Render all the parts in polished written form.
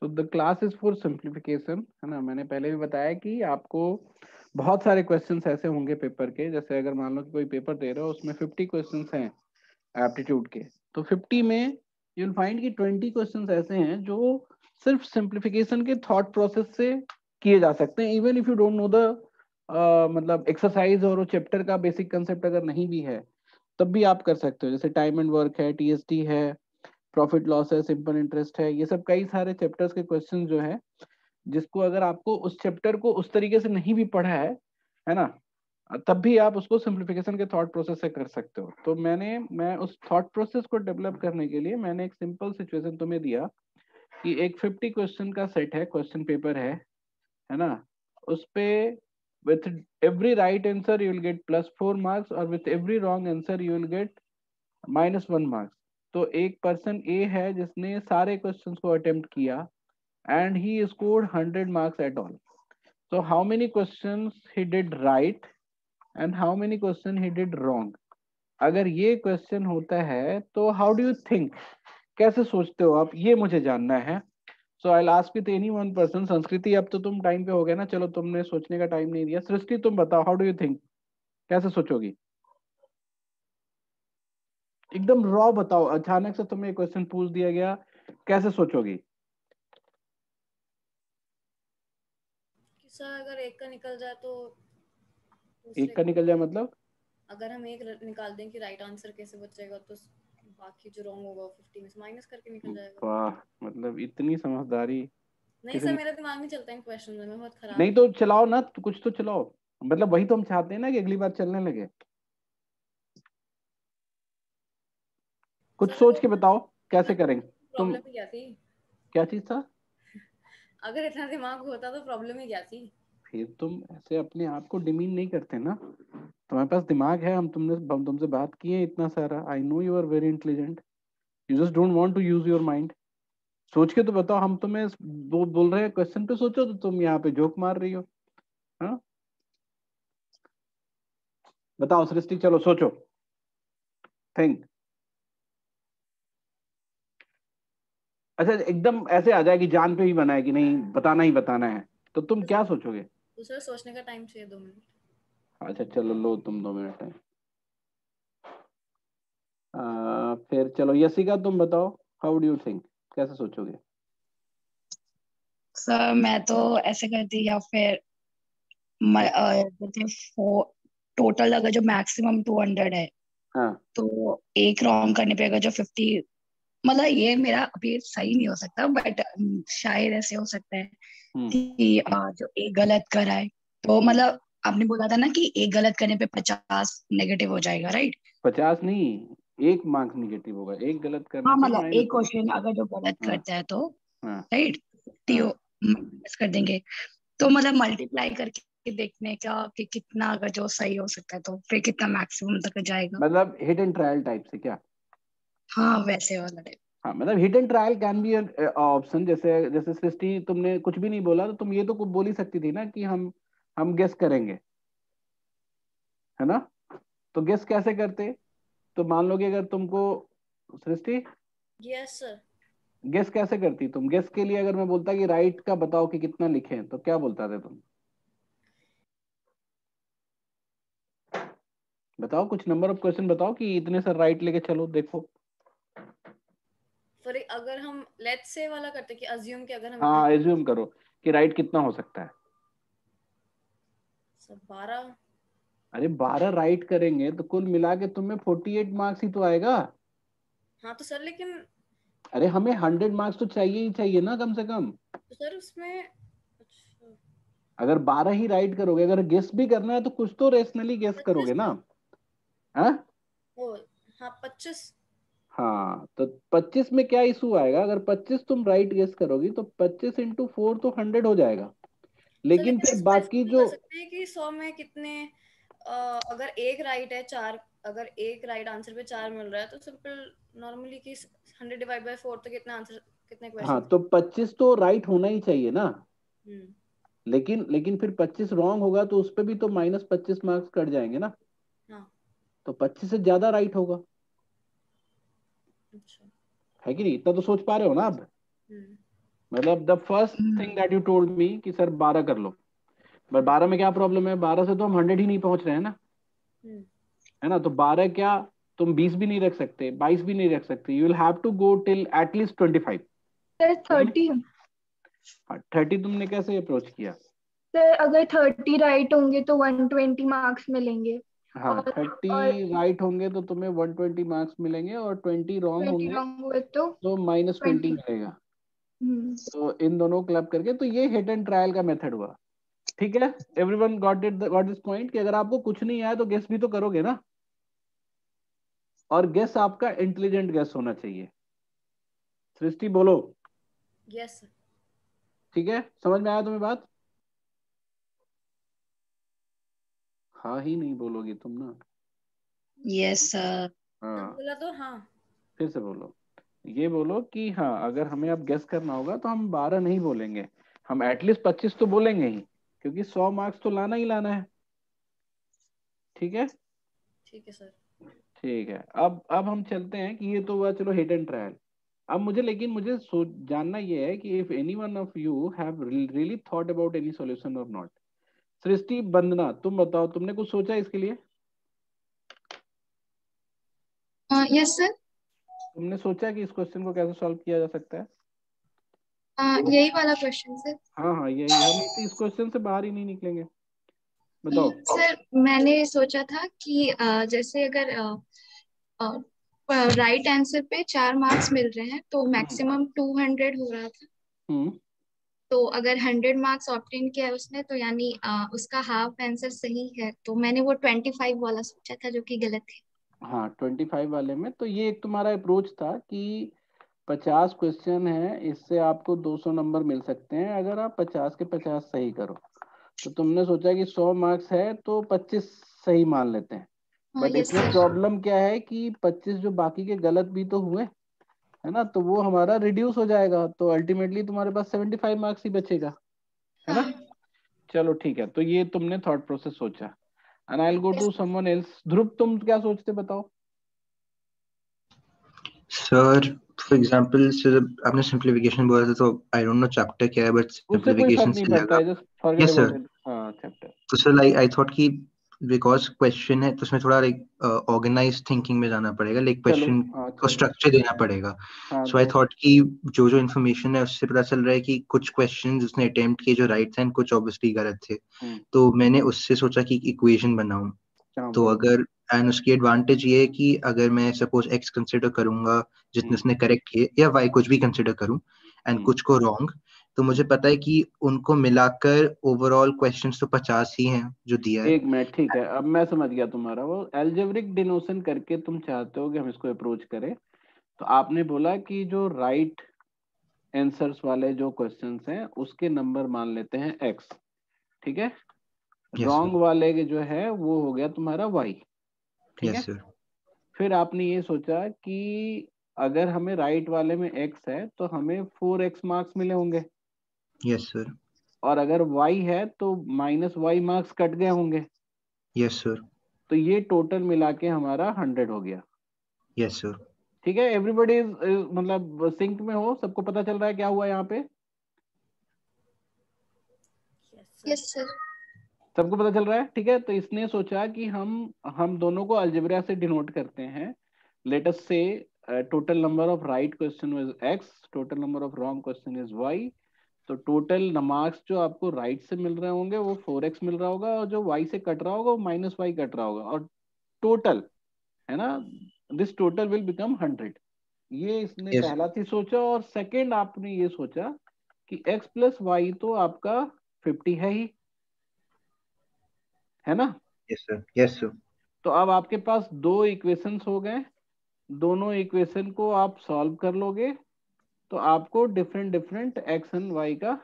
So the class is for simplification, है ना। मैंने पहले भी बताया कि आपको बहुत सारे क्वेश्चंस ऐसे होंगे पेपर के, जैसे अगर मान लो कि कोई पेपर दे रहे हो उसमें 50 क्वेश्चंस हैं एप्टीट्यूड के, तो 50 में यू विल फाइंड कि 20 क्वेश्चंस ऐसे हैं जो सिर्फ सिंप्लीफिकेशन के थॉट प्रोसेस से किए जा सकते हैं। Even if you don't know the मतलब एक्सरसाइज और चैप्टर का बेसिक कंसेप्ट अगर नहीं भी है तब भी आप कर सकते हो। जैसे टाइम एंड वर्क है, टीएसटी है, प्रॉफिट लॉस है, सिंपल इंटरेस्ट है, ये सब कई सारे चैप्टर्स के क्वेश्चन जो है, जिसको अगर आपको उस चैप्टर को उस तरीके से नहीं भी पढ़ा है ना, तब भी आप उसको सिंप्लीफिकेशन के थॉट प्रोसेस से कर सकते हो। तो मैं उस थॉट प्रोसेस को डेवलप करने के लिए मैंने एक सिंपल सिचुएशन तुम्हें दिया कि एक 50 क्वेश्चन का सेट है, क्वेश्चन पेपर है ना। उस पे with every right answer you will get +4 marks और with every wrong answer you will get -1 marks. तो एक पर्सन ए है जिसने सारे क्वेश्चंस को अटेम्प्ट किया and he scored 100 marks at all. So how many questions he did right and how many question he did wrong? अगर ये question होता है तो हाउ डू यू थिंक, कैसे सोचते हो आप, ये मुझे जानना है। So I ask with any one person. Sanskriti, अब तो तुम टाइम पे हो गए ना, चलो तुमने सोचने का टाइम नहीं दिया। सृष्टि तुम बताओ, हाउ डू यू थिंक, कैसे सोचोगी? एकदम रॉ बताओ, अचानक से तुम्हें क्वेश्चन पूछ दिया गया, कैसे सोचोगी? सर अगर एक का निकल जाए तो एक का निकल जाए मतलब? अगर हम एक निकाल दें कि राइट आंसर कैसे बचेगा, तो बाकी जो रॉन्ग होगा 50 में से माइनस करके निकल जाएगा। वाह, मतलब इतनी समझदारी नहीं किसी सर, ने। मेरा दिमाग नहीं चलता इन क्वेश्चन में, मैं बहुत खराब नहीं हूँ। तो चलाओ ना, तो कुछ तो चलाओ। मतलब वही तो हम चाहते हैं ना कि अगली बार चलने लगे। कुछ सर सोच अगर के बताओ कैसे करेंगे तुम। प्रॉब्लम ही क्या थी? क्या चीज था? अगर इतना दिमाग होता तो प्रॉब्लम ही क्या थी? फिर तुम ऐसे अपने आप को डिमीन नहीं करते ना। तुम्हारे पास दिमाग है, हम तुमसे बात किए हैं इतना सारा। I know you are very intelligent, you just don't want to use your mind. सोच के तो बताओ। हम तुम्हें बोल रहे हैं क्वेश्चन पे सोचो, तो तुम यहाँ पे जोक मार रही हो। हाँ, बताओ सृष्टि, चलो सोचो, थिंक। अच्छा, एकदम ऐसे आ जाए कि जान पे ही बना है कि नहीं, बताना ही बताना है, तो तुम क्या सोचोगे? तो सर सोचने का टाइम चाहिए 2 मिनट। अच्छा चलो, लो तुम 2 मिनट है। फिर चलो यशिका, तुम बताओ, हाउ डू यू थिंक, कैसे सोचोगे? सर मैं तो ऐसे करती, या फिर जैसे टोटल अगर जो मैक्सिमम 200 है, हाँ। तो एक रॉन्ग करने पे अगर जो 50, मतलब ये मेरा अभी सही नहीं हो सकता, बट शायद ऐसे हो सकता है हम्म। कि जो एक गलत कराए, तो मतलब आपने बोला था ना कि एक गलत करने पे 50 नेगेटिव हो जाएगा, राइट? 50 नहीं, 1 मार्क्स निगेटिव होगा एक गलत करने हाँ, पे, मतलब एक -1। क्वेश्चन अगर जो गलत हाँ। करता है तो, हाँ। राइट, हाँ। माइनस कर देंगे। तो मतलब मल्टीप्लाई करके देखने का कि कितना अगर जो सही हो सकता है, तो फिर कितना मैक्सिमम तक जाएगा। मतलब हिट एंड ट्रायल टाइप से क्या? हाँ, वैसे वाला टाइप। हाँ, मतलब hit and trial can be option. जैसे जैसे सृष्टि, तुमने कुछ भी नहीं बोला तो तुम ये तो बोल ही सकती थी ना कि हम गेस करेंगे, है ना। तो गेस कैसे करते? तो मान लो कि अगर तुमको, सृष्टि, यस सर। गेस कैसे करती तुम? गेस के लिए अगर मैं बोलता कि राइट का बताओ कि कितना लिखे, तो क्या बोलता थे तुम? बताओ, कुछ नंबर ऑफ क्वेश्चन बताओ कि इतने सर राइट लेके चलो देखो। फिर अगर हम लेट्स से वाला करते कि अज्यूम कि अगर हम इतने हाँ, एज्यूम करो कि राइट कितना हो सकता है। सब 12। अरे 12 राइट करेंगे तो कुल मिला के तुम्हें 48 मार्क्स ही तो आएगा। हाँ तो सर लेकिन, अरे हमें 100 मार्क्स तो चाहिए ही चाहिए ना, कम से कम। तो सर उसमें अच्छा, अगर 12 ही राइट करोगे, अगर गेस भी करना है तो कुछ तो रेशनली गेस 25 करोगे ना। हाँ। ओ, हाँ 25। हाँ, तो 25 में क्या इशू आएगा? अगर 25 तुम राइट गेस करोगी तो 25 × 4 तो 100 हो जाएगा। सर लेकिन लेकिन फिर इसको ऐसे बाकी भी जो, कर सकते हैं कि 100 में कितने, अगर एक राइट है 4, अगर एक राइट आंसर पे 4 मिल रहा है तो सिंपल नॉर्मली कि 100/4 तो कितना आंसर, कितने हाँ, क्वेश्चन। तो 25 तो राइट होना ही चाहिए ना। हम्म। लेकिन फिर 25 रॉन्ग होगा तो उस पे भी तो -25 मार्क्स कट जाएंगे ना। हाँ। तो 25 से ज्यादा राइट होगा, अच्छा। है कि नहीं? इतना तो सोच पा रहे हो ना अब? हम्म। मतलब the first thing that you told me कि सर 12 कर लो, बट 12 में क्या प्रॉब्लम है, 12 से तो हम 100 ही नहीं पहुंच रहे हैं ना, है ना। तो 12 क्या, तुम 20 भी नहीं रख सकते, 22 भी नहीं रख सकते, you will have to go till at least 25। Sir 30। 30 तुमने कैसे अप्रोच किया? सर अगर 30 राइट होंगे तो 120 मार्क्स मिलेंगे। हाँ, और 30 राइट होंगे तो तुम्हें 120 मार्क्स मिलेंगे, और 20 रॉन्ग 20 होंगे रॉन्ग हुए तो तो -20 20। मिलेगा। तो इन दोनों क्लब करके, तो ये हिट एंड ट्रायल का मेथड हुआ। ठीक है, एवरीवन गॉट दिस पॉइंट कि अगर आपको कुछ नहीं आया तो गेस भी तो करोगे ना, और गेस आपका इंटेलिजेंट गेस होना चाहिए। सृष्टि बोलो। Yes sir. ठीक है, समझ में आया तुम्हें बात? हाँ ही नहीं बोलोगी तुम ना। Yes sir. हाँ, बोला तो हाँ। फिर से बोलो। ये बोलो कि हाँ, अगर हमें अब गेस करना होगा तो हम 12 नहीं बोलेंगे, हम एटलीस्ट 25 तो बोलेंगे ही, क्योंकि 100 मार्क्स तो लाना ही लाना है। ठीक है। ठीक है सर। ठीक है, अब हम चलते हैं कि ये तो हुआ चलो हिट एंड ट्रायल। अब मुझे, लेकिन मुझे जानना ये है कि if any one of you have really thought about any solution और नॉट। सृष्टि, वंदना, तुम बताओ, तुमने कुछ सोचा इसके लिए? Yes sir. तुमने सोचा कि इस क्वेश्चन को कैसे सॉल्व किया जा सकता है? यही वाला क्वेश्चन सर। हाँ हाँ, यही, हम इस क्वेश्चन से बाहर ही नहीं निकलेंगे। बताओ। सर मैंने सोचा था कि जैसे अगर राइट आंसर पे 4 मार्क्स मिल रहे हैं तो मैक्सिमम 200 हो रहा था। हम्म तो अगर 100 मार्क्स ऑब्टेन किया है उसने तो यानी उसका हाफ आंसर सही है, तो मैंने वो 25 वाला सोचा था जो कि गलत है। हाँ, 25 वाले में तो ये एक तुम्हारा अप्रोच था कि 50 क्वेश्चन है, इससे आपको 200 नंबर मिल सकते हैं अगर आप 50 के 50 सही करो। तो तुमने सोचा कि 100 मार्क्स है तो 25 सही मान लेते हैं। बट यस इसमें सर। प्रॉब्लम क्या है कि 25 जो बाकी के गलत भी तो हुए, है ना, तो वो हमारा रिड्यूस हो जाएगा, तो अल्टीमेटली तुम्हारे पास 75 मार्क्स ही बचेगा, है ना। चलो ठीक है, तो ये तुमने थॉट प्रोसेस सोचा। And I will go to someone else. Dhruv, तुम क्या सोचते, बताओ। सर फॉर एग्जांपल सर, आपने सिंप्लीफिकेशन बोला था, तो आई डोंट नो चैप्टर क्या है, बट उससे कोई फर्क सिंप्लीफिकेशन नहीं से पड़ता लगा। है, just forget yes about sir. It. हाँ, चैप्टर। तो सर लाइक आई थॉट कि बिकॉज क्वेश्चन है तो उसमें थोड़ा लाइक ऑर्गेनाइज थिंकिंग में जाना पड़ेगा, लाइक चलो, क्वेश्चन हाँ को चलो, स्ट्रक्चर देना पड़ेगा। हाँ सो आई दो। थॉट कि जो जो इन्फॉर्मेशन है उससे पता चल रहा है कि कुछ क्वेश्चंस उसने अटेम्प्ट किए जो राइट थे, कुछ ऑब्वियसली गलत थे। तो मैंने उससे सोचा कि इक्वेशन बनाऊं। हाँ, तो बोलो। अगर, एंड उसकी एडवांटेज ये है कि अगर मैं सपोज एक्स कंसिडर करूंगा जितने उसने करेक्ट किए, या वाई कुछ भी कंसिडर करूं एंड कुछ को रॉन्ग, तो मुझे पता है कि उनको मिलाकर ओवरऑल क्वेश्चंस तो 50 ही हैं जो दिया है। एक मिनट, ठीक है, अब मैं समझ गया तुम्हारा। वो एल्जेब्रिक डिनोशन करके तुम चाहते हो कि हम इसको अप्रोच करें। तो आपने बोला कि जो राइट आंसर्स वाले जो क्वेश्चंस हैं उसके नंबर मान लेते हैं एक्स, ठीक है। Yes wrong sir. वाले के जो है वो हो गया तुम्हारा वाई, ठीक है। Yes sir. फिर आपने ये सोचा कि अगर हमें राइट वाले में एक्स है तो हमें 4x मार्क्स मिले होंगे, यस सर। और अगर y है तो -y मार्क्स कट गए होंगे। Yes sir. तो ये टोटल मिला के हमारा 100 हो गया। Yes sir. ठीक है, एवरीबॉडी मतलब सिंक में हो, सबको पता चल रहा है क्या हुआ यहाँ पे? Yes sir. सबको पता चल रहा है, ठीक है। तो इसने सोचा कि हम दोनों को अलजेब्रा से डिनोट करते हैं। लेट अस से total number of right question is x, total number of wrong question is y। तो टोटल मार्क्स जो आपको राइट से मिल रहे होंगे वो 4x मिल रहा होगा, और जो y से कट रहा होगा वो -y कट रहा होगा, और टोटल, है ना, दिस टोटल विल बिकम 100। ये इसने यस पहला चीज सोचा। और सेकंड आपने ये सोचा कि x प्लस वाई तो आपका 50 है ही, है ना। Yes sir. Yes sir. तो अब आपके पास दो इक्वेशंस हो गए, दोनों इक्वेशन को आप सॉल्व कर लोगे तो आपको different different X and Y का,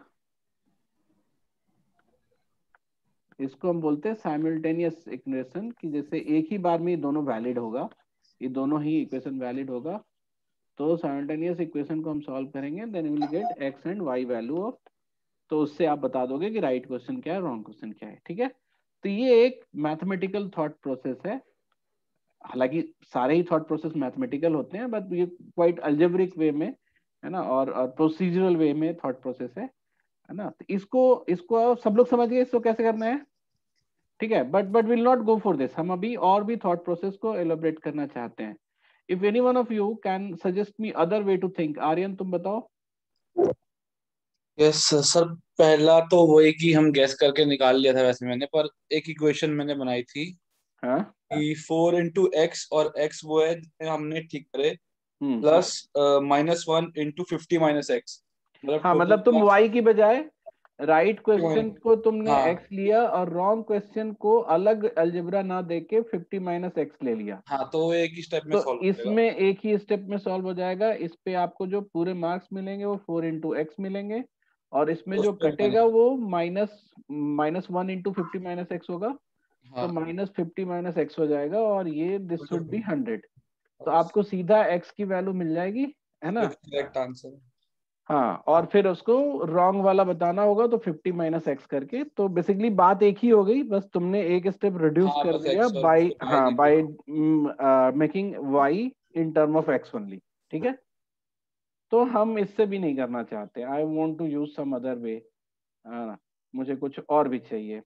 इसको हम बोलते हैं साइमल्टेनियस इक्वेशन, कि जैसे एक ही बार में ये दोनों वैलिड होगा, ये दोनों ही इक्वेशन वैलिड होगा। तो साइमल्टेनियस इक्वेशन को हम सॉल्व करेंगे, then will get X and Y value of, तो उससे आप बता दोगे कि राइट क्वेश्चन क्या है, रॉन्ग क्वेश्चन क्या है, ठीक है। तो ये एक मैथमेटिकल थॉट प्रोसेस है। हालांकि सारे ही थॉट प्रोसेस मैथमेटिकल होते हैं, बट ये क्वाइट अल्जेब्रिक वे में है ना, और प्रोसीजरल वे में थॉट प्रोसेस है ना। तो इसको सब लोग समझ गए इसको कैसे करना है, ठीक है। But will not go for this, हम अभी और भी थॉट प्रोसेस को एलोबरेट करना चाहते हैं। If any one of you can suggest me other way to think. Aryan तुम बताओ। यस सर, पहला तो वही कि हम गैस करके निकाल लिया था वैसे मैंने, पर एक इक्वेशन मैंने बनाई थी हाँ कि 4 into x, और x वो है जितने हमने ठीक करे, हम्म प्लस -1 into 50 - x, मतलब हाँ, टोटल मतलब तुम मार्क्स y की बजाय राइट क्वेश्चन को तुमने हाँ x लिया और रॉन्ग क्वेश्चन को अलग अलजेब्रा ना देके 50 - x ले लिया। हाँ, तो वो एक ही स्टेप में तो सॉल्व हो जाएगा। इसमें एक ही स्टेप में सॉल्व हो जाएगा। इस पे आपको जो पूरे मार्क्स मिलेंगे वो 4 into x मिलेंगे, और इसमें उस जो पे कटेगा वो -1 into 50 - x होगा। तो हाँ, -50 - x हो जाएगा, और ये दिस शुड बी 100। तो आपको सीधा x की वैल्यू मिल जाएगी, है ना। Correct answer. हाँ, और फिर उसको रॉन्ग वाला बताना होगा, तो 50 - x करके। तो बेसिकली बात एक ही हो गई, बस तुमने एक स्टेप रिड्यूस हाँ, कर बस दिया x और बाय, उसको y हाँ, लिख बाय दिया। Making y in term of x only, ठीक है। तो हम इससे भी नहीं करना चाहते। I want to use some other way, मुझे कुछ और भी चाहिए।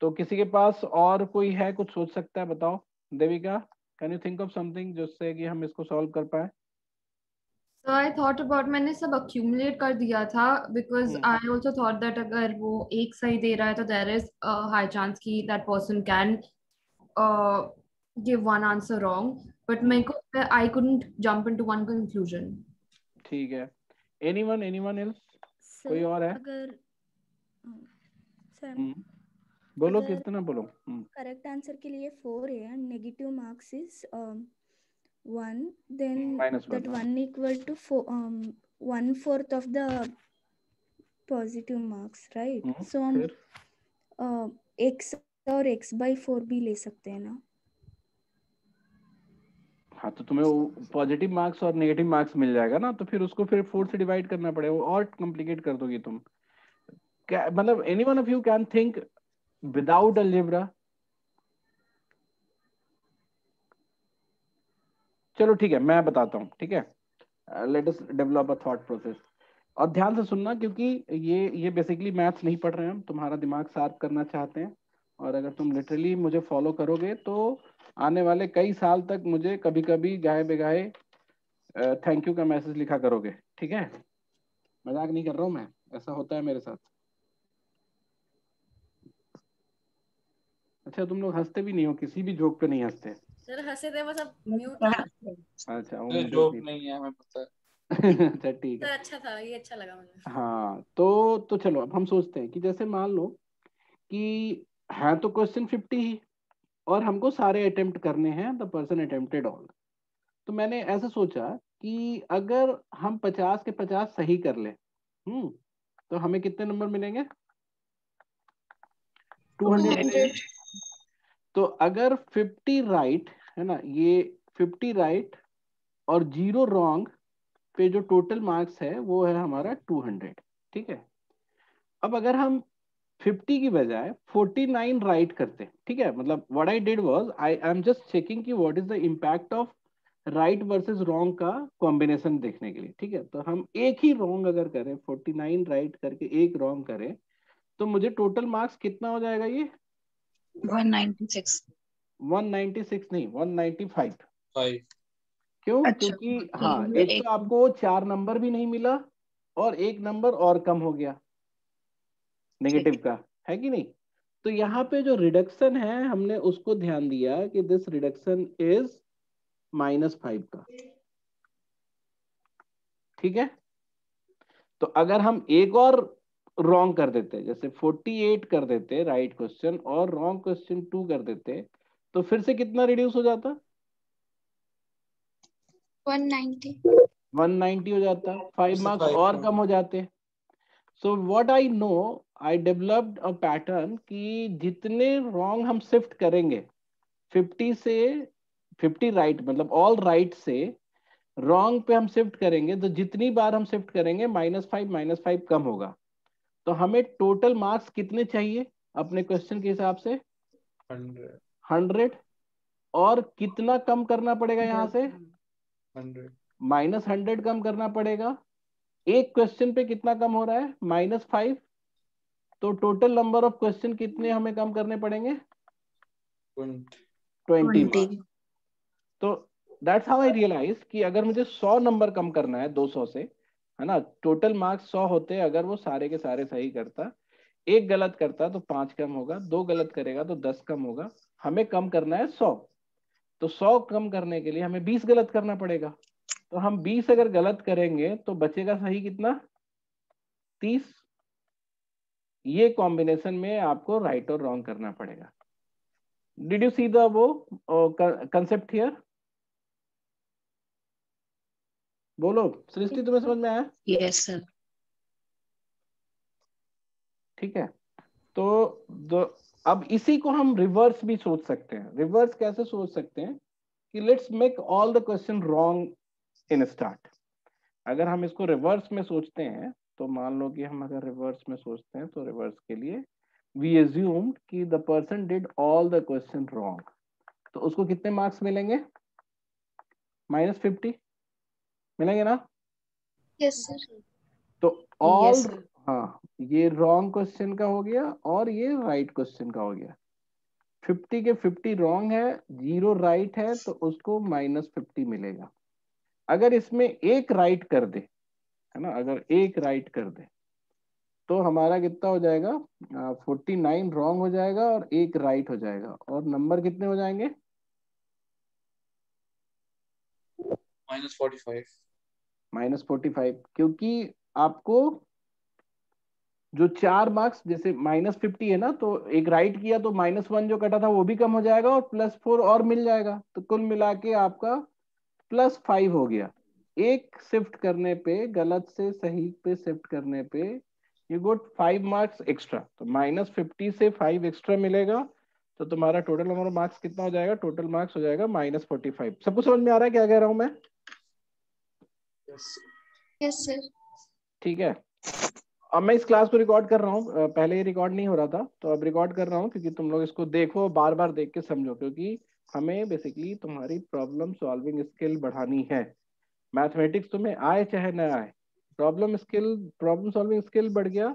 तो किसी के पास और कोई है, कुछ सोच सकता है, बताओ। Devika, can you think of something जिससे कि हम इसको सॉल्व कर पाए। So I thought about, मैंने सब accumulate कर दिया था because hmm, I also thought that अगर वो एक सही दे रहा है तो there is a high chance कि that person can uh, give one answer wrong, but मेरे को I couldn't jump into one conclusion. ठीक है। एनीवन एल्स, कोई सर और है। अगर सर बोलो, अगर कितना बोलो। करेक्ट आंसर के लिए 4 है and negative marks is 1, then -1, that हाँ। 1 equal to 1/4 of the positive marks, right? So हम फिर x और x/4 भी ले सकते हैं ना। हाँ, तो तुम्हें वो पॉजिटिव मार्क्स और नेगेटिव मार्क्स मिल जाएगा ना, तो फिर उसको फिर 4 से डिवाइड करना पड़ेगा, वो और कॉम्प्लिकेट कर दोगी तुम। क्या मतलब, any one of you can think without algebra. चलो ठीक है, मैं बताता हूँ, ठीक है। Let us develop a thought process. और ध्यान से सुनना, क्योंकि ये बेसिकली मैथ्स नहीं पढ़ रहे हैं हम, तुम्हारा दिमाग शार्प करना चाहते हैं। और अगर तुम लिटरली मुझे फॉलो करोगे तो आने वाले कई साल तक मुझे कभी कभी गाए बेगाए थैंक यू का मैसेज लिखा करोगे, ठीक है। मजाक नहीं कर रहा हूँ मैं, ऐसा होता है मेरे साथ। अच्छा, तुम लोग हंसते भी नहीं हो, किसी भी जोक पे नहीं हंसते। सर हंसे थे बस, अब म्यूट था। अच्छा, वो अरे मुझे जोक नहीं नहीं है, हमें पता है। अच्छा ठीक सर है। अच्छा था, ये अच्छा लगा मुझे। हाँ, तो चलो, अब हम सोचते हैं कि जैसे मान लो कि है तो क्वेश्चन 50 ही, और हमको सारे अटेम्प्ट करने हैं, द पर्सन अटेम्प्टेड ऑल। तो मैंने ऐसा सोचा कि अगर हम 50 के 50 सही कर ले, तो हमें कितने नंबर मिलेंगे, 200 मिलेंगे। 200। तो अगर 50 राइट है ना, ये 50 राइट और 0 रॉन्ग पे जो टोटल मार्क्स है वो है हमारा 200, ठीक है। अब अगर हम 50 की बजाय 49 राइट करते, ठीक है, मतलब what I did was I am just checking कि what is the impact of right versus wrong का कॉम्बिनेशन देखने के लिए, ठीक है। तो हम एक ही रॉन्ग अगर करें, 49 राइट करके एक रॉन्ग करें, तो मुझे टोटल मार्क्स कितना हो जाएगा, ये 196। 196 नहीं, 195। 5। क्यों? अच्छा, क्योंकि हाँ, ठीक एक तो एक आपको 4 नंबर भी नहीं मिला, और एक नंबर और कम हो गया ठीक नेगेटिव का, है कि नहीं। तो यहाँ पे जो रिडक्शन है, हमने उसको ध्यान दिया कि दिस रिडक्शन इज -5 का, ठीक है। तो अगर हम एक और रॉन्ग कर देते, जैसे 48 कर देते राइट क्वेश्चन और रॉन्ग क्वेश्चन 2 कर देते, तो फिर से कितना रिड्यूस हो जाता, 190। 190 हो जाता, 5 उससे मार्क्स 5 और कम। कम हो जाते। So what I know, I developed a pattern कि जितने रॉन्ग हम शिफ्ट करेंगे 50 से 50 राइट, मतलब ऑल राइट से रॉन्ग पे हम शिफ्ट करेंगे, तो जितनी बार हम शिफ्ट करेंगे -5 कम होगा। तो हमें टोटल मार्क्स कितने चाहिए अपने क्वेश्चन के हिसाब से, 100। 100। और कितना कम करना पड़ेगा यहाँ से, 100। -100 कम करना पड़ेगा। एक क्वेश्चन पे कितना कम हो रहा है? -5। तो टोटल नंबर ऑफ क्वेश्चन कितने हमें कम करने पड़ेंगे? 20 मार्क्स। तो दैट्स हाउ आई रियलाइज कि अगर मुझे 100 नंबर कम करना है 200 से, है ना, टोटल मार्क्स 100 होते, अगर वो सारे के सारे सही करता, एक गलत करता तो 5 कम होगा, 2 गलत करेगा तो 10 कम होगा, हमें कम करना है 100। तो 100 कम करने के लिए हमें 20 गलत करना पड़ेगा। तो हम 20 अगर गलत करेंगे तो बचेगा सही कितना? 30। ये कॉम्बिनेशन में आपको राइट और रॉन्ग करना पड़ेगा। डिड यू सी द वो कंसेप्ट हियर? बोलो सृष्टि, तुम्हें समझ में आया? Yes sir. ठीक है। तो अब इसी को हम रिवर्स भी सोच सकते हैं। रिवर्स कैसे सोच सकते हैं कि let's make all the question wrong in start. अगर हम इसको रिवर्स में सोचते हैं तो मान लो कि हम अगर रिवर्स में सोचते हैं तो रिवर्स के लिए वी एज्यूम्ड कि the person did all the question wrong, तो उसको कितने मार्क्स मिलेंगे? -50 मिलेंगे ना? Yes sir. तो ऑल, यस सर। हाँ, ये रॉन्ग क्वेश्चन का हो गया और ये राइट क्वेश्चन का हो गया। 50 के 50 रॉन्ग है, 0 राइट है, तो उसको -50 मिलेगा। अगर इसमें एक राइट कर दे, है ना, अगर एक राइट कर दे तो हमारा कितना हो जाएगा? 49 रॉन्ग हो जाएगा और एक राइट हो जाएगा, और नंबर कितने हो जाएंगे? -45। -45, क्योंकि आपको जो 4 मार्क्स, जैसे -50 है ना, तो एक राइट किया तो -1 जो कटा था वो भी कम हो जाएगा और +4 और मिल जाएगा, तो कुल मिला के आपका +5 हो गया। एक शिफ्ट करने पे, गलत से सही पे शिफ्ट करने पे यू गोट 5 मार्क्स एक्स्ट्रा। तो -50 से 5 एक्स्ट्रा मिलेगा, तो तुम्हारा टोटल नंबर ऑफ मार्क्स कितना हो जाएगा? टोटल मार्क्स हो जाएगा -45। सबको समझ में आ रहा है क्या कह रहा हूं मैं? Yes sir. ठीक है। अब मैं इस क्लास को रिकॉर्ड कर रहा हूँ, पहले ये रिकॉर्ड नहीं हो रहा था, तो अब रिकॉर्ड कर रहा हूँ क्योंकि तुम लोग इसको देखो, बार बार देख के समझो, क्योंकि हमें बेसिकली तुम्हारी प्रॉब्लम सॉल्विंग स्किल बढ़ानी है। मैथमेटिक्स तुम्हें आए चाहे न आए, प्रॉब्लम सॉल्विंग स्किल बढ़ गया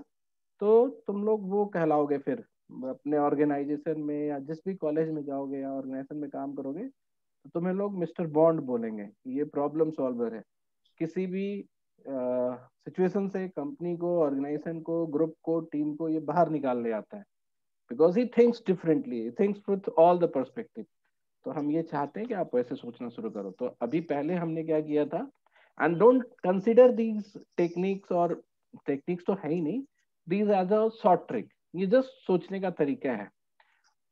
तो तुम लोग वो कहलाओगे फिर अपने ऑर्गेनाइजेशन में या जिस भी कॉलेज में जाओगे या ऑर्गेनाइजेशन में काम करोगे तो तुम्हें लोग मिस्टर बॉन्ड बोलेंगे, ये प्रॉब्लम सॉल्वर है। किसी भी सिचुएशन से कंपनी को, ऑर्गेनाइजेशन को, ग्रुप को, टीम को ये बाहर निकाल ले आता है, because he thinks differently, he thinks with all the perspective. तो हम ये चाहते हैं कि आप वैसे सोचना शुरू करो। तो अभी पहले हमने क्या किया था, and don't consider these techniques, और टेक्निक्स तो है ही नहीं, these as a short trick, ये जस्ट सोचने का तरीका है।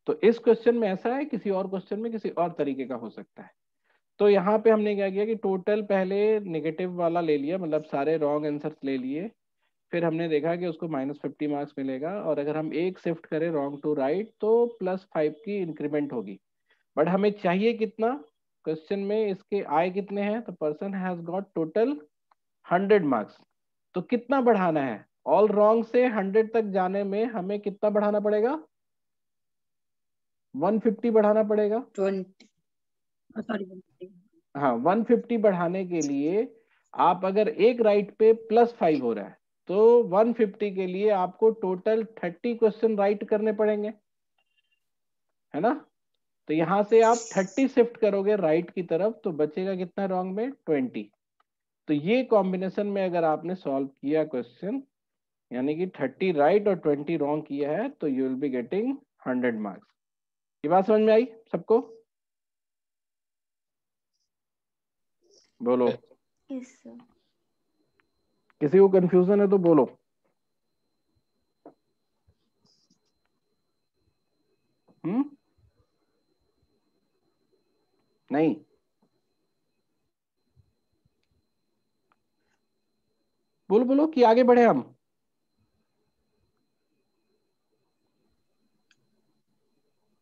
तो इस क्वेश्चन में ऐसा है, किसी और क्वेश्चन में किसी और तरीके का हो सकता है। तो यहाँ पे हमने क्या किया कि टोटल पहले नेगेटिव वाला ले लिया, मतलब सारे रॉन्ग आंसर्स ले लिए, फिर हमने देखा कि उसको -50 मार्क्स मिलेगा, और अगर हम एक शिफ्ट करें रॉन्ग टू राइट तो +5 की इंक्रीमेंट होगी। बट हमें चाहिए कितना? क्वेश्चन में इसके आए कितने हैं? तो person has got total 100 marks. तो कितना बढ़ाना है? ऑल रॉन्ग से 100 तक जाने में हमें कितना बढ़ाना पड़ेगा? 150 बढ़ाना पड़ेगा। 20 सॉरी। हाँ, 150 बढ़ाने के लिए आप अगर एक राइट पे +5 हो रहा है तो 150 के लिए आपको टोटल 30 क्वेश्चन राइट करने पड़ेंगे, है ना। तो यहां से आप 30 शिफ्ट करोगे राइट की तरफ तो बचेगा कितना रॉन्ग में? 20। तो ये कॉम्बिनेशन में अगर आपने सॉल्व किया क्वेश्चन, यानी कि 30 राइट और 20 रॉन्ग किया है, तो you will be getting 100 marks. ये बात समझ में आई सबको? बोलो। Yes sir. किसी को कंफ्यूजन है तो बोलो। नहीं? बोलो बोलो कि आगे बढ़े हम।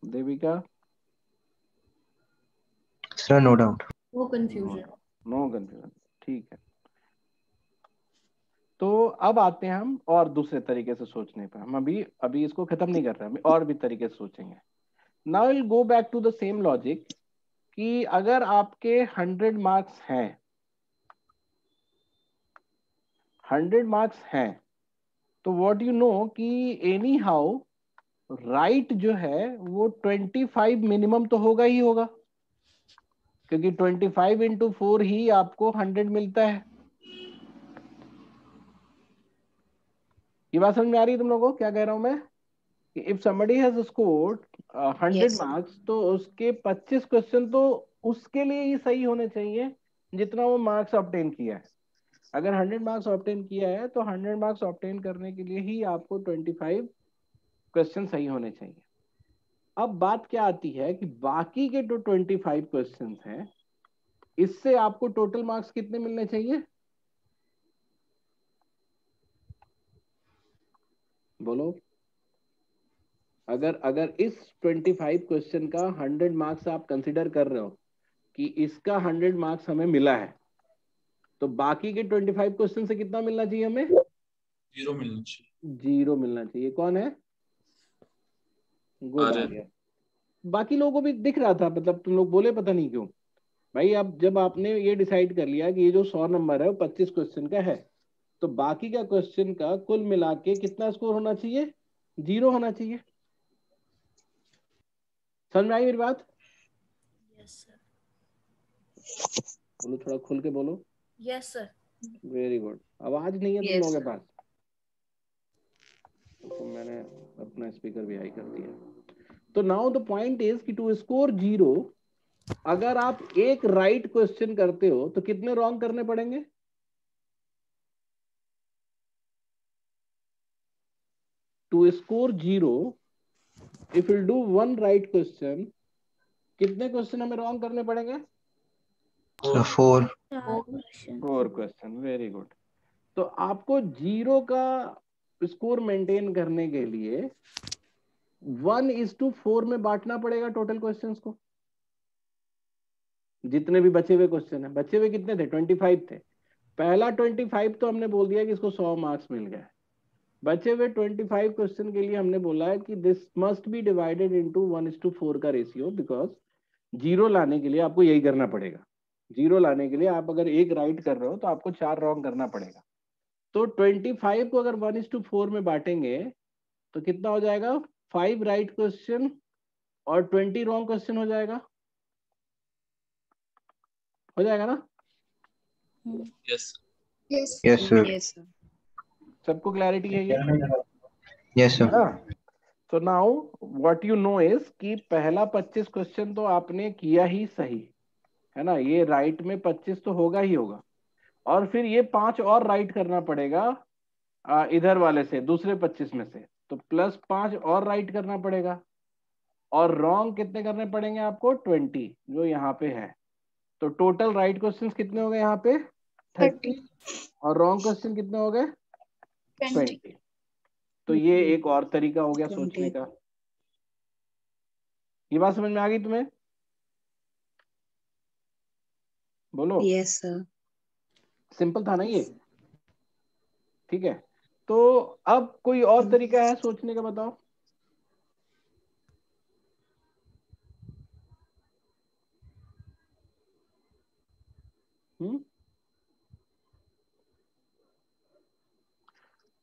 देविका? Sir no doubt. वो कंफ्यूजन। नो कंफ्यूजन, ठीक है। तो अब आते हैं हम और दूसरे तरीके से सोचने पर। हम अभी इसको खत्म नहीं कर रहे, हम और भी तरीके से सोचेंगे। Now will go back to the same logic कि अगर आपके 100 मार्क्स हैं 100 मार्क्स हैं, तो व्हाट यू नो कि एनी हाउ राइट जो है वो 25 मिनिमम तो होगा ही होगा, क्योंकि 25 इंटू 4 ही आपको 100 मिलता है। ये बात समझ में आ रही है तुम लोगों को क्या कह रहा हूं मैं? कि if somebody has scored 100 Yes, sir. Marks, तो उसके 25 क्वेश्चन तो उसके लिए ही सही होने चाहिए जितना वो मार्क्स ऑब्टेन किया है। अगर 100 मार्क्स ऑब्टेन किया है तो 100 मार्क्स ऑब्टेन करने के लिए ही आपको 25 क्वेश्चन सही होने चाहिए। अब बात क्या आती है कि बाकी के जो 25 क्वेश्चन हैं, इससे आपको टोटल मार्क्स कितने मिलने चाहिए? बोलो। अगर अगर इस 25 क्वेश्चन का 100 मार्क्स आप कंसिडर कर रहे हो कि इसका 100 मार्क्स हमें मिला है, तो बाकी के 25 क्वेश्चन से कितना मिलना चाहिए हमें? 0 मिलना चाहिए। 0 मिलना चाहिए। कौन है? गुड आ गया। बाकी लोगों को भी दिख रहा था, मतलब तुम लोग बोले पता नहीं क्यों। भाई अब जब आपने ये डिसाइड कर लिया कि ये जो 100 नंबर है वो 25 क्वेश्चन का है, तो बाकी का क्वेश्चन का कुल मिला के कितना स्कोर होना चाहिए? 0 होना चाहिए। समझ में आई मेरी बात? Yes sir. बोलो, थोड़ा खुल के बोलो। Yes sir. Very good. आवाज नहीं है तुम Yes, लोगों के sir. पास, तो मैंने अपना स्पीकर भी हाई कर दिया। तो नाउ द पॉइंट इज कि टू स्कोर 0, अगर आप एक राइट क्वेश्चन करते हो तो कितने रॉन्ग करने पड़ेंगे? To score 0, if you do 1 right question, कितने क्वेश्चन हमें रॉन्ग करने पड़ेंगे? So 4. 4 question. 4 question. Very good. तो आपको 0 का स्कोर मेंटेन करने के लिए 1:4 में बांटना पड़ेगा टोटल क्वेश्चंस को। जितने भी बचे हुए क्वेश्चन है, बचे हुए कितने थे? 25 थे। पहला 25 तो हमने बोल दिया कि इसको 100 मार्क्स मिल गए। बचे हुए 25 क्वेश्चन के लिए हमने बोला है कि this must be divided into 1:4 का रेशियो, बिकॉज 0 लाने के लिए आपको यही करना पड़ेगा। 0 लाने के लिए आप अगर एक राइट कर रहे हो तो आपको 4 रॉन्ग करना पड़ेगा। तो 25 को अगर 1:4 में बांटेंगे तो कितना हो जाएगा? 5 राइट क्वेश्चन और 20 रॉन्ग क्वेश्चन हो जाएगा। हो जाएगा ना? Yes Yes. Yes, sir. Yes, sir. सबको क्लैरिटी है ये? Yes, sir. तो now what you know is कि पहला 25 क्वेश्चन तो आपने किया ही सही है ना, ये राइट में 25 तो होगा ही होगा, और फिर ये 5 और राइट करना पड़ेगा इधर वाले से, दूसरे 25 में से, तो +5 और राइट करना पड़ेगा। और रॉन्ग कितने करने पड़ेंगे आपको? 20, जो यहाँ पे है। तो टोटल राइट क्वेश्चंस कितने हो गए यहाँ पे? 30, और रॉन्ग क्वेश्चन कितने हो गए? 20. 20। तो ये एक और तरीका हो गया 20. सोचने का। ये बात समझ में आ गई तुम्हें? बोलो। Yes, sir. सिंपल था ना ये? ठीक है। तो अब कोई और तरीका है सोचने का? बताओ।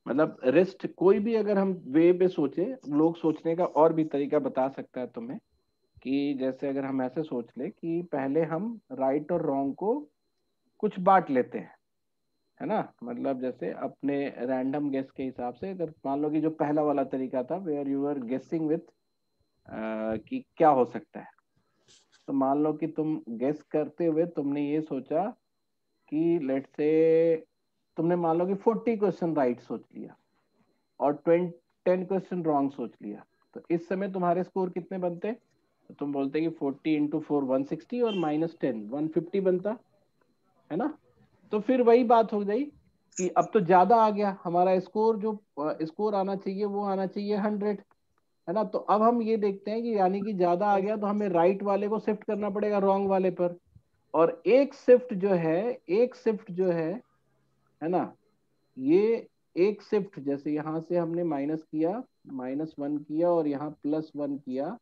मतलब रिस्ट कोई भी अगर हम वे पे सोचे, लोग सोचने का और भी तरीका बता सकता है तुम्हें, कि जैसे अगर हम ऐसे सोच ले कि पहले हम राइट और रॉन्ग को कुछ बांट लेते हैं, है ना, मतलब जैसे अपने रैंडम गेस के हिसाब से, अगर मान लो कि जो पहला वाला तरीका था वेयर यू आर गेसिंग विथ कि क्या हो सकता है, तो मान लो कि तुम गेस करते हुए तुमने ये सोचा कि लेट से तुमने मान लो कि 40 क्वेश्चन राइट सोच लिया और 10 क्वेश्चन रॉन्ग सोच लिया, तो इस समय तुम्हारे स्कोर कितने बनते? तो तुम बोलते कि 40 इंटू 4 160 और -10 150 बनता है ना। तो फिर वही बात हो गई कि अब तो ज्यादा आ गया हमारा स्कोर, जो स्कोर आना चाहिए वो आना चाहिए 100, है ना। तो अब हम ये देखते हैं कि यानी कि ज्यादा आ गया तो हमें राइट वाले को शिफ्ट करना पड़ेगा रॉन्ग वाले पर, और एक शिफ्ट जो है, एक शिफ्ट जो है ना, ये एक शिफ्ट जैसे यहाँ से हमने माइनस किया, -1 किया और यहाँ +1 किया,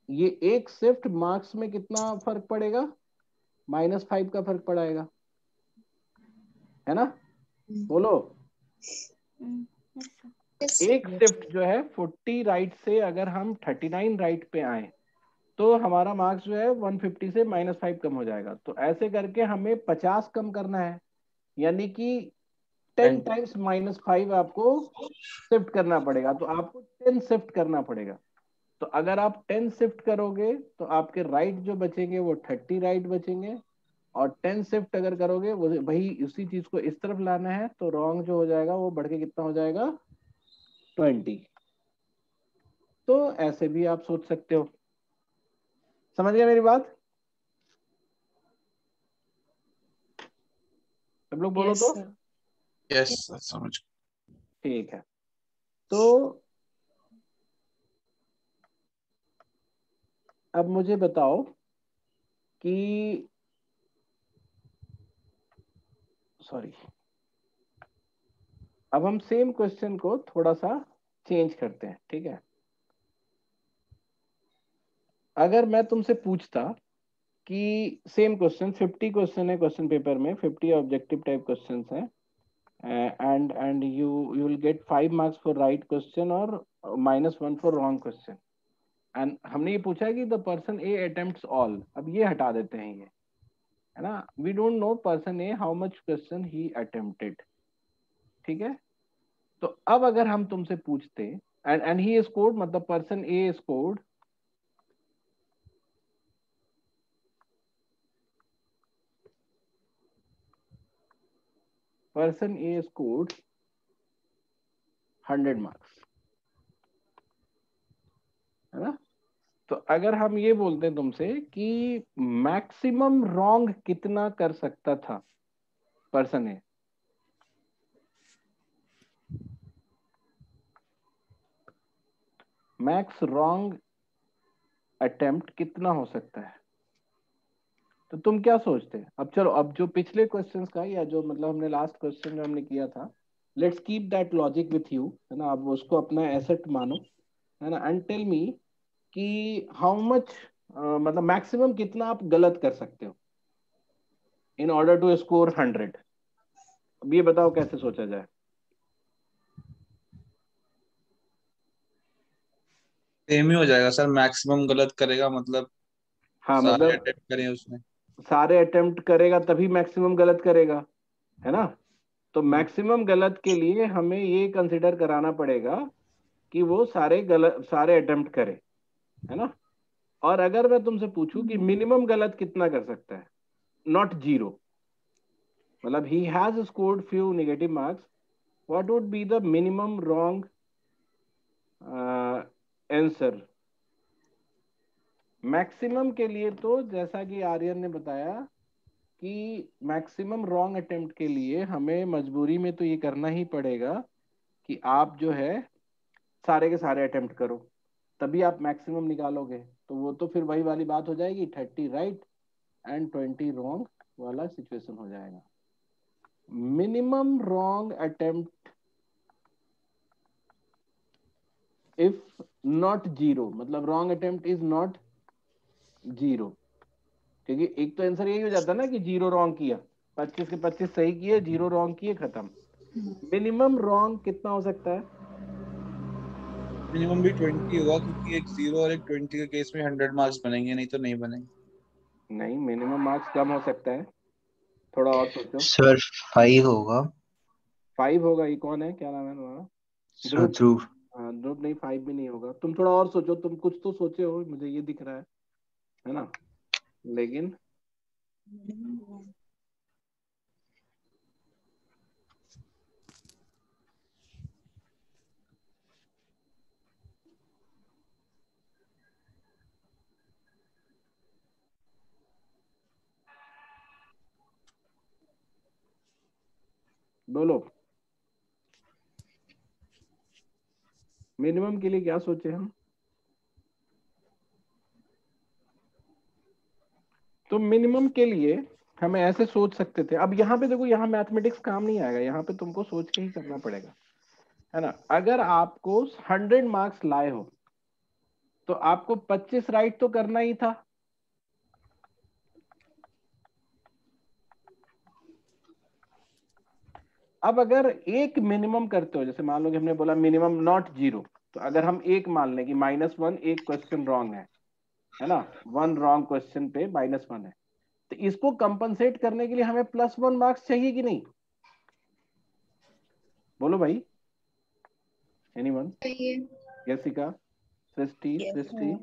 ये एक शिफ्ट मार्क्स में कितना फर्क पड़ेगा? -5 का फर्क पड़ेगा, है ना। बोलो। yes, एक शिफ्ट जो है 40 राइट से अगर हम 39 राइट पे आए तो हमारा मार्क्स जो है 150 से -5 कम हो जाएगा। तो ऐसे करके हमें 50 कम करना है, यानी कि 10 टाइम्स -5 आपको शिफ्ट करना पड़ेगा। तो आपको 10 शिफ्ट करना पड़ेगा। तो अगर आप 10 शिफ्ट करोगे तो आपके राइट जो बचेंगे वो 30 राइट बचेंगे, और 10 शिफ्ट अगर करोगे वो वही उसी चीज को इस तरफ लाना है, तो रॉन्ग जो हो जाएगा वो बढ़ के कितना हो जाएगा 20। तो ऐसे भी आप सोच सकते हो। समझ गए मेरी बात? सब लोग बोलो yes तो। sir. यस समझ। ठीक है, तो अब मुझे बताओ कि सॉरी, अब हम सेम क्वेश्चन को थोड़ा सा चेंज करते हैं, ठीक है? अगर मैं तुमसे पूछता कि सेम क्वेश्चन 50 क्वेश्चन है क्वेश्चन पेपर में, 50 ऑब्जेक्टिव टाइप क्वेश्चंस हैं, and you will gate 5 marks for right question और -1 फॉर रॉन्ग क्वेश्चन, एंड हमने ये पूछा है कि the person A attempts all. अब ये हटा देते हैं, ये है ना, we don't know person A how much question he attempted, ठीक है? तो अब अगर हम तुमसे पूछते एंड ही स्कोर्ड, मतलब person A scored person A scored 100 marks, है ना? तो अगर हम ये बोलते हैं तुमसे कि मैक्सिमम रॉन्ग कितना कर सकता था पर्सन ए, मैक्स रॉन्ग अटेम्प्ट कितना हो सकता है, तो तुम क्या सोचते हैं? अब चलो, अब जो पिछले क्वेश्चंस का, या जो मतलब हमने लास्ट क्वेश्चन जो हमने किया था, let's keep that logic with you, है ना, आप उसको अपना एसेट मानो, है ना, एंड टेल मी कि हाउ मच मतलब मैक्सिमम कितना आप गलत कर सकते हो इन ऑर्डर टू स्कोर 100। अब ये बताओ कैसे सोचा जाए? सेम ही हो जाएगा सर, मैक्सिमम गलत करेगा मतलब हाँ, सारे मतलब अटेम्प्ट करें उसने। सारे अटेम्प्ट करेगा तभी मैक्सिमम गलत करेगा, है ना? तो मैक्सिमम गलत के लिए हमें ये कंसिडर कराना पड़ेगा कि वो सारे अटेम्प्ट करे, है ना? और अगर मैं तुमसे पूछूं कि मिनिमम गलत कितना कर सकता है, नॉट जीरो, मतलब he has scored few negative marks, what would be the minimum wrong answer? Maximum के लिए तो जैसा कि आर्यन ने बताया कि मैक्सिमम रॉन्ग अटेम्प्ट के लिए हमें मजबूरी में तो ये करना ही पड़ेगा कि आप जो है सारे के सारे अटेम्प्ट करो, तभी आप मैक्सिमम निकालोगे। तो वो तो फिर वही वाली बात हो जाएगी, 30 राइट एंड 20 रॉन्ग वाला सिचुएशन हो जाएगा। Minimum wrong attempt if not zero, मतलब wrong attempt is not zero, क्योंकि एक तो आंसर यही हो जाता है ना कि जीरो रॉन्ग किया, 25 के 25 सही किए, जीरो रॉन्ग किए, खत्म। मिनिमम रॉन्ग कितना हो सकता है? मिनिमम भी 20 होगा, क्योंकि एक 0 और एक 20 के केस में 100 मार्क्स बनेंगे, नहीं तो नहीं बनेंगे। नहीं, मिनिमम मार्क्स कम हो सकता है, थोड़ा और सोचो। सर 5 होगा। 5 होगा? ये कौन है, क्या नाम है तुम्हारा? सर ध्रुव। ध्रुव। हाँ ध्रुव, नहीं 5 भी नहीं होगा, तुम थोड़ा और सोचो, तुम कुछ तो सोचे हो, मुझे ये दिख रहा है ना, लेकिन बोलो मिनिमम के लिए क्या सोचे हम? तो मिनिमम के लिए हमें ऐसे सोच सकते थे। अब यहाँ पे देखो, यहाँ मैथमेटिक्स काम नहीं आएगा, यहाँ पे तुमको सोच के ही करना पड़ेगा, है ना? अगर आपको 100 मार्क्स लाए हो तो आपको 25 राइट तो करना ही था, अब अगर एक मिनिमम करते हो, जैसे मान लो कि हमने बोला मिनिमम नॉट 0, तो अगर हम एक मान लें कि -1 एक क्वेश्चन रॉन्ग है ना, 1 रॉन्ग क्वेश्चन पे -1 है, तो इसको कंपनसेट करने के लिए हमें +1 मार्क्स चाहिए कि नहीं? बोलो भाई, एनीवन? चाहिए। जैसिका, सृष्टि, सृष्टि,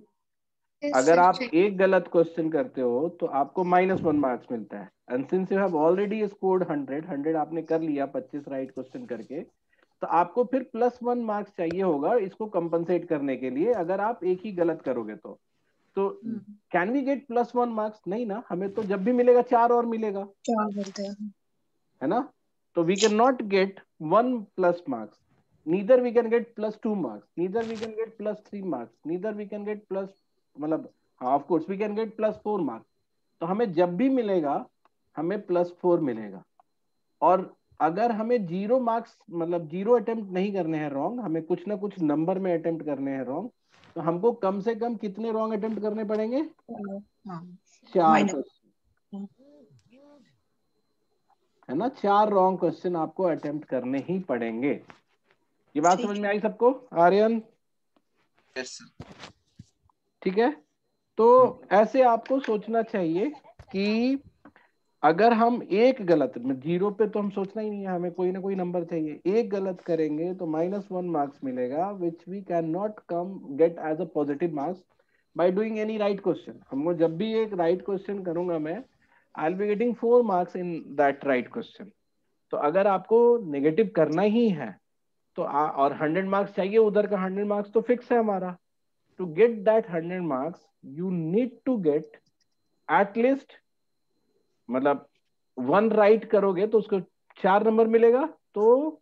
Yes, अगर sir, आप चाहिए। एक गलत क्वेश्चन करते हो तो आपको -1 मार्क्स मिलता है, and since you have already scored 100 आपने कर लिया 25 राइट क्वेश्चन करके, तो आपको फिर +1 मार्क्स चाहिए होगा इसको कंपनसेट करने के लिए, अगर आप एक ही गलत करोगे तो कैन वी गेट +1 मार्क्स? नहीं ना, हमें तो जब भी मिलेगा 4 और मिलेगा, क्या बोलते हैं? है ना? तो we can not get 1 plus marks, neither we can get +2 marks, neither we can get +3 marks, neither we can get plus, मतलब हाँ of course we can get +4 marks. तो हमें जब भी मिलेगा हमें +4 मिलेगा, और अगर हमें 0 मार्क्स मतलब 0 अटेम्प्ट नहीं करने हैं रॉन्ग, हमें कुछ ना कुछ नंबर में अटेम्प्ट करने हैं रॉन्ग, तो हमको कम से कम कितने रॉन्ग अटेम्प्ट करने पड़ेंगे? हाँ 4 minus. क्वेश्चन, है ना? 4 रॉन्ग क्वेश्चन आपको अटेम्प्ट करने ही पड़ेंगे। ये बात समझ में आई सबको? Aryan, yes sir. ठीक है? तो ऐसे आपको सोचना चाहिए कि अगर हम एक गलत में 0 पे तो हम सोचना ही नहीं है, हमें कोई ना कोई नंबर चाहिए, एक गलत करेंगे तो -1 मार्क्स मिलेगा, which we can not come get as a positive marks by doing any right question. हमको जब भी एक राइट क्वेश्चन करूंगा मैं, I will be getting 4 marks in that right question. तो अगर आपको नेगेटिव करना ही है तो और 100 मार्क्स चाहिए, उधर का 100 मार्क्स तो फिक्स है हमारा। To get that 100 marks you need to get at least, मतलब 1 राइट करोगे तो उसको 4 नंबर मिलेगा, तो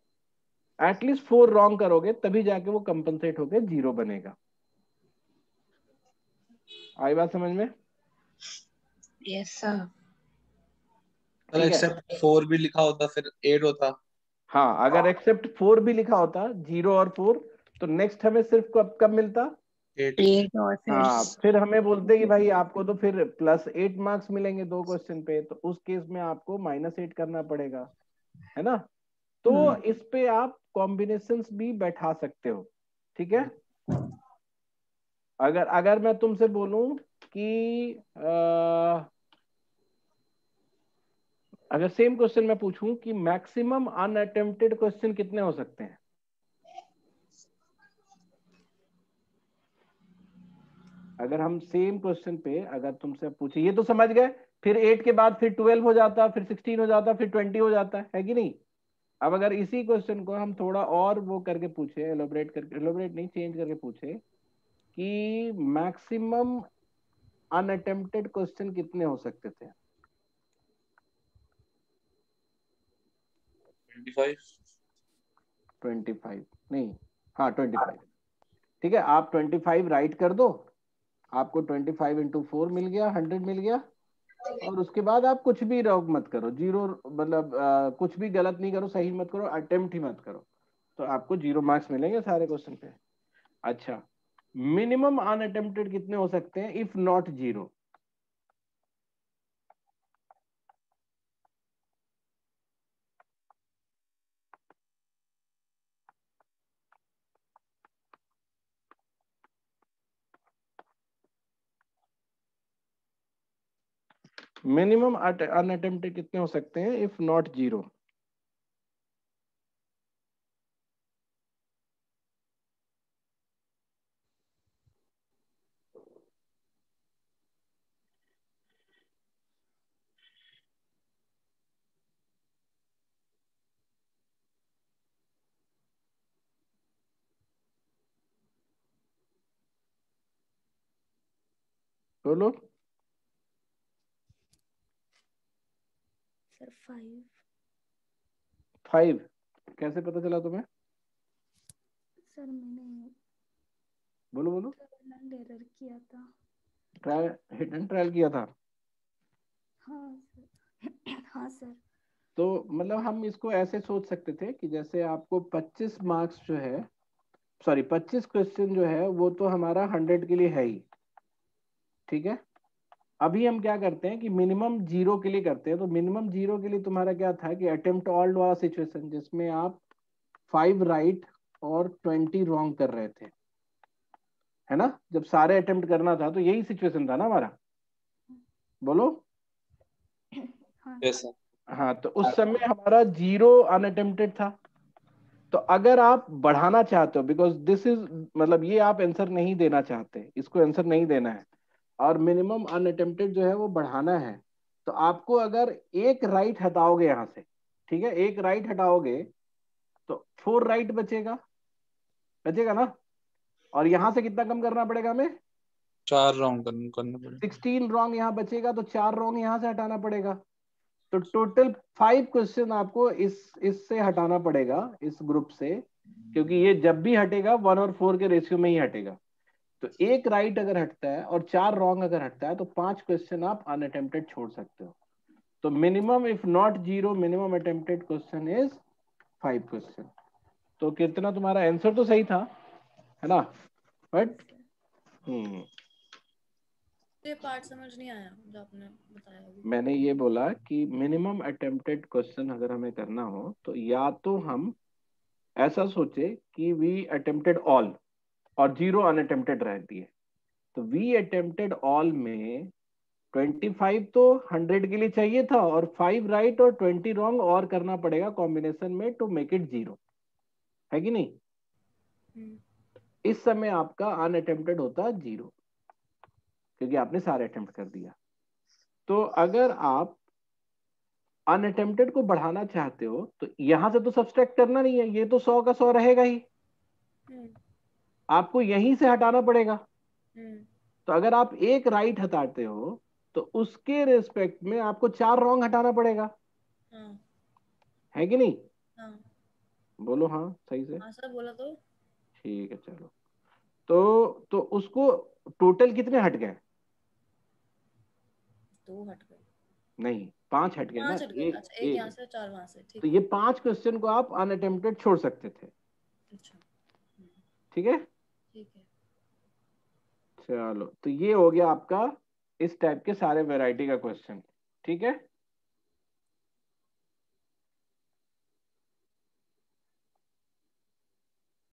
एटलीस्ट 4 रॉन्ग करोगे तभी जाके वो कंपनसेट होके 0 बनेगा। आई बात समझ में? Yes sir. अगर ठीक है? एक्सेप्ट 4 भी लिखा होता फिर 8 होता। हाँ, अगर एक्सेप्ट 4 भी लिखा होता, 0 और 4, तो नेक्स्ट हमें सिर्फ कब मिलता? 8। 8 और फिर हाँ, फिर हमें बोलते कि भाई आपको तो फिर +8 मार्क्स मिलेंगे 2 क्वेश्चन पे, तो उस केस में आपको -8 करना पड़ेगा, है ना? तो इस पे आप कॉम्बिनेशंस भी बैठा सकते हो, ठीक है? अगर अगर मैं तुमसे बोलूं कि अगर सेम क्वेश्चन मैं पूछूं कि मैक्सिमम अनअटेम्प्टेड क्वेश्चन कितने हो सकते हैं? अगर हम सेम क्वेश्चन पे अगर तुमसे पूछे, ये तो समझ गए, फिर 8 के बाद फिर 12 हो जाता, फिर 16 हो जाता, फिर 20 हो जाता है कि नहीं? अब अगर इसी क्वेश्चन को हम थोड़ा और वो करके पूछे, एलोबरेट करके, एलोबरेट नहीं चेंज करके पूछे कि मैक्सिमम अनअटेम्प्टेड क्वेश्चन कितने हो सकते थे? 25 नहीं, हाँ 25, ठीक है? आप 25 राइट कर दो, आपको 25 × 4 मिल गया, 100 मिल गया, और उसके बाद आप कुछ भी रॉन्ग मत करो, 0 मतलब कुछ भी गलत नहीं करो, सही मत करो, अटेम्प्ट ही मत करो, तो आपको 0 मार्क्स मिलेंगे सारे क्वेश्चन पे। अच्छा, मिनिमम अनअटेम्प्टेड कितने हो सकते हैं इफ नॉट 0? मिनिमम अनअटेम्प्टेड कितने हो सकते हैं इफ नॉट 0? बोलो। सर 5। 5 कैसे पता चला तुम्हें? सर मैंने बोलो बोलो। एरर किया था। ट्रायल, हिट एंड ट्रायल किया था? हाँ सर। हाँ सर। तो मतलब हम इसको ऐसे सोच सकते थे कि जैसे आपको 25 मार्क्स जो है, सॉरी 25 क्वेश्चन जो है वो तो हमारा 100 के लिए है ही, ठीक है? अभी हम क्या करते हैं कि मिनिमम 0 के लिए करते हैं। तो मिनिमम 0 के लिए तुम्हारा क्या था कि अटेम्प्ट ऑल वाला सिचुएशन, जिसमें आप 5 राइट और 20 रॉन्ग कर रहे थे, है ना। जब सारे अटेम्प्ट करना था तो यही सिचुएशन था ना हमारा, बोलो। Yes sir. हाँ, तो उस समय हमारा 0 अनअटेम्प्टेड था। तो अगर आप बढ़ाना चाहते हो, बिकॉज दिस इज, मतलब ये आप आंसर नहीं देना चाहते, इसको आंसर नहीं देना है, और मिनिमम अनअटेम्प्टेड जो है वो बढ़ाना है, तो आपको अगर एक राइट हटाओगे यहाँ से, ठीक है, एक राइट हटाओगे तो 4 राइट बचेगा ना। और यहाँ से कितना कम करना पड़ेगा हमें? 4 रॉन्ग करना पड़ेगा। 16 रॉन्ग यहाँ बचेगा, तो 4 रॉन्ग यहाँ से हटाना पड़ेगा। तो टोटल 5 क्वेश्चन आपको इससे हटाना पड़ेगा, इस ग्रुप से, क्योंकि ये जब भी हटेगा 1 और 4 के रेशियो में ही हटेगा। तो एक राइट अगर हटता है और 4 रॉन्ग अगर हटता है तो 5 क्वेश्चन आप अनअटेम्प्टेड छोड़ सकते हो। तो minimum if not 0, minimum attempted question is 5 question. तो कितना तुम्हारा आंसर तो सही था, है ना, बट ये पार्ट समझ नहीं आया जो आपने बताया अभी। मैंने ये बोला कि मिनिमम अटेम्प्टेड क्वेश्चन अगर हमें करना हो तो या तो हम ऐसा सोचे कि वी अटेम्प्टेड ऑल और 0 अनअटेम्प्टेड रहती है। तो वी अटेम्प्टेड ऑल में 25 तो 100 के लिए चाहिए था, और 5 राइट और 20 रॉन्ग और करना पड़ेगा कॉम्बिनेशन में टू मेक इट 0, है कि नहीं। इस समय आपका अनअटेम्प्टेड होता 0, क्योंकि आपने सारे अटेम्प्ट कर दिया। तो अगर आप अनअटेम्प्टेड को बढ़ाना चाहते हो तो यहां से तो सब्सट्रैक्ट करना नहीं है, ये तो 100 का 100 रहेगा ही, आपको यहीं से हटाना पड़ेगा। तो अगर आप एक राइट हटाते हो तो उसके रिस्पेक्ट में आपको 4 रॉन्ग हटाना पड़ेगा, है कि नहीं। बोलो हाँ सही से। हाँ सर बोला तो। ठीक है चलो। तो उसको टोटल कितने हट गए? 2 हट गए। नहीं, 5 हट गए ना। 5 हट गए। अच्छा, एक यहाँ से 4 वहां से, ठीक तो है। ये 5 क्वेश्चन को आप अनअटेम्प्टेड छोड़ सकते थे, अच्छा ठीक है। ठीक है। चलो, तो ये हो गया आपका इस टाइप के सारे वैरायटी का क्वेश्चन, ठीक है।